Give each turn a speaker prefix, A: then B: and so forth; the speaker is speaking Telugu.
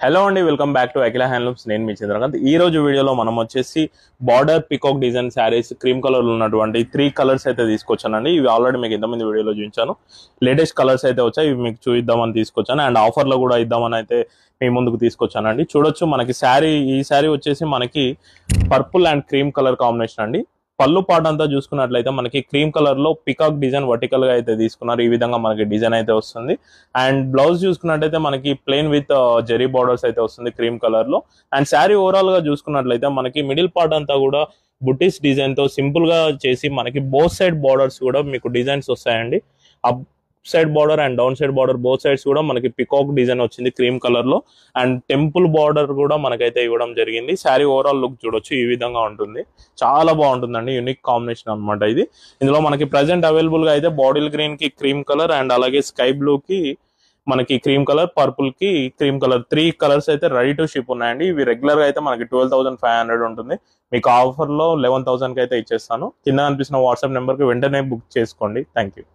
A: హలో అండి, welcome back to Akhila handlooms. నేను మీ చంద్రకాంత్. ఈ రోజు వీడియోలో మనం వచ్చేసి border peacock design saris cream colour ఉన్నటువంటి 3 కలర్స్ అయితే తీసుకొచ్చానండి. ఇవి ఆల్రెడీ మీకు ఇంతమంది వీడియోలో చూపించాను. లేటెస్ట్ కలర్స్ అయితే వచ్చాయి. ఇవి మీకు చూద్దామని తీసుకొచ్చాను అండ్ ఆఫర్లో కూడా ఇద్దామని అయితే మీ ముందుకు తీసుకొచ్చానండి. చూడొచ్చు, మనకి ఈ శారీ వచ్చేసి మనకి purple and cream colour combination అండి. పళ్ళు పాట అంతా చూసుకున్నట్లయితే మనకి క్రీమ్ కలర్ లో పికాక్ డిజైన్ వర్టికల్ గా అయితే తీసుకున్నారు. ఈ విధంగా మనకి డిజైన్ అయితే వస్తుంది. అండ్ బ్లౌజ్ చూసుకున్నట్లయితే మనకి ప్లెయిన్ విత్ జెరీ బార్డర్స్ అయితే వస్తుంది క్రీమ్ కలర్ లో. అండ్ శారీ ఓవరాల్ గా చూసుకున్నట్లయితే మనకి మిడిల్ పార్ట్ అంతా కూడా బుటీస్ డిజైన్ తో సింపుల్ గా చేసి మనకి బోత్ సైడ్ బార్డర్స్ కూడా మీకు డిజైన్స్ వస్తాయండి. Up side border and down side border both sides కూడా మనకి పికాక్ డిజైన్ వచ్చింది క్రీమ్ కలర్ లో. అండ్ టెంపుల్ బార్డర్ కూడా మనకైతే ఇవ్వడం జరిగింది. శారీ ఓవరాల్ లుక్ చూడొచ్చు, ఈ విధంగా ఉంటుంది. చాలా బాగుంటుందండి, యూనిక్ కాంబినేషన్ అనమాట ఇది. ఇందులో మనకి ప్రెసెంట్ అవైలబుల్ గా అయితే బాటిల్ గ్రీన్ కి క్రీమ్ కలర్ అండ్ అలాగే స్కై బ్లూ కి మనకి క్రీమ్ కలర్, పర్పుల్ కి క్రీమ్ కలర్ 3 కలర్స్ అయితే రెడీ టు షిప్ ఉన్నాయండి. ఇవి రెగ్యులర్ గా అయితే మనకి 12,500 ఉంటుంది. మీకు ఆఫర్ లో 11,000 కి అయితే ఇచ్చేస్తాను. కింద అనిపిస్తున్న వాట్సాప్ నెంబర్ కి వెంటనే బుక్ చేసుకోండి. Thank you.